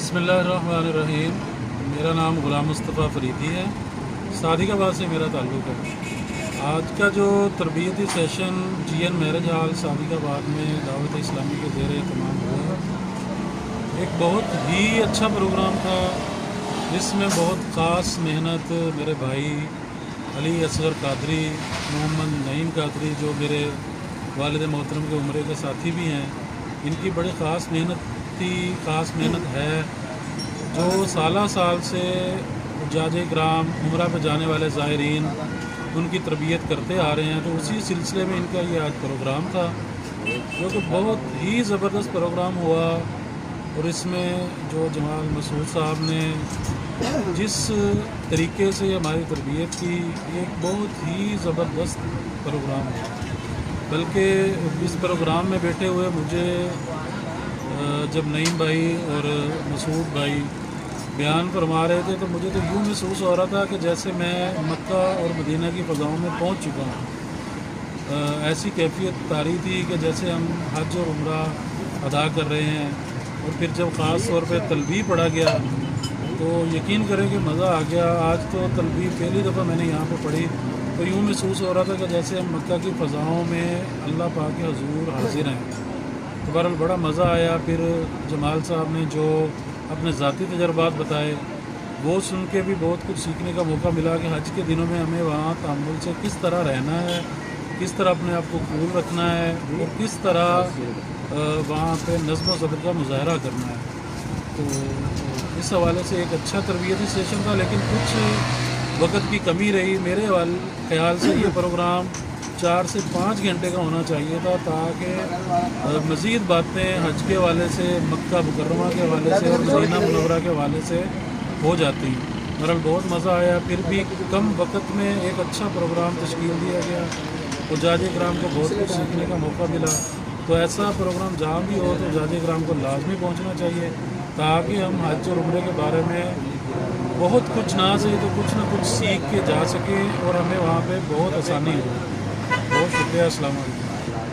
بسم اللہ الرحمن الرحیم۔ میرا نام غلام مصطفیٰ فریدی ہے، صادق آباد سے میرا تعلق ہے۔ آج کا جو تربیتی سیشن جی این میرج ہال صادق آباد میں دعوت اسلامی کے زیر اہتمام ہوا، ایک بہت ہی اچھا پروگرام تھا، جس میں بہت خاص محنت میرے بھائی علی اصغر قادری، محمد نعیم قادری جو میرے والد محترم کے عمرے کے ساتھی بھی ہیں، ان کی بڑی خاص محنت ہے، جو سالہ سال سے حجاج کرام عمرہ پہ جانے والے زائرین ان کی تربیت کرتے آ رہے ہیں۔ تو اسی سلسلے میں ان کا یہ آج پروگرام تھا، جو کہ بہت ہی زبردست پروگرام ہوا، اور اس میں جو جمال مسعود صاحب نے جس طریقے سے ہماری تربیت کی، ایک بہت ہی زبردست پروگرام ہوا۔ بلکہ اس پروگرام میں بیٹھے ہوئے مجھے جب نعیم بھائی اور مسعود بھائی بیان فرما رہے تھے، تو مجھے تو یوں محسوس ہو رہا تھا کہ جیسے میں مکہ اور مدینہ کی فضاؤں میں پہنچ چکا ہوں۔ ایسی کیفیت طاری تھی کہ جیسے ہم حج اور عمرہ ادا کر رہے ہیں، اور پھر جب خاص طور پہ تلبیہ پڑھا گیا تو یقین کریں کہ مزہ آ گیا۔ آج تو تلبیہ پہلی دفعہ میں نے یہاں پہ پڑھی تو یوں محسوس ہو رہا تھا کہ جیسے ہم مکہ کی فضاؤں میں اللہ پاک کے حضور حاضر ہیں۔ تو بہرحال بڑا مزہ آیا۔ پھر جمال صاحب نے جو اپنے ذاتی تجربات بتائے، وہ سن کے بھی بہت کچھ سیکھنے کا موقع ملا کہ حج کے دنوں میں ہمیں وہاں تحمل سے کس طرح رہنا ہے، کس طرح اپنے آپ کو کول رکھنا ہے، اور کس طرح وہاں پہ نظم و ضبط کا مظاہرہ کرنا ہے۔ تو اس حوالے سے ایک اچھا تربیتی سیشن تھا، لیکن کچھ وقت کی کمی رہی۔ میرے خیال سے یہ پروگرام 4 سے 5 گھنٹے کا ہونا چاہیے تھا، تاکہ مزید باتیں حج کے حوالے سے، مکہ مکرمہ کے حوالے سے اور مدینہ منورہ کے حوالے سے ہو جاتی۔ بہرحال بہت مزہ آیا، پھر بھی کم وقت میں ایک اچھا پروگرام تشکیل دیا گیا، حجاج کرام کو بہت کچھ سیکھنے کا موقع ملا۔ تو ایسا پروگرام جہاں بھی ہو تو حجاج کرام کو لازمی پہنچنا چاہیے، تاکہ ہم حج اور عمرے کے بارے میں بہت کچھ نہ صحیح تو کچھ نہ کچھ سیکھ کے جا سکیں، اور ہمیں وہاں پہ بہت آسانی ہو۔ بہت شکریہ، السلام علیکم۔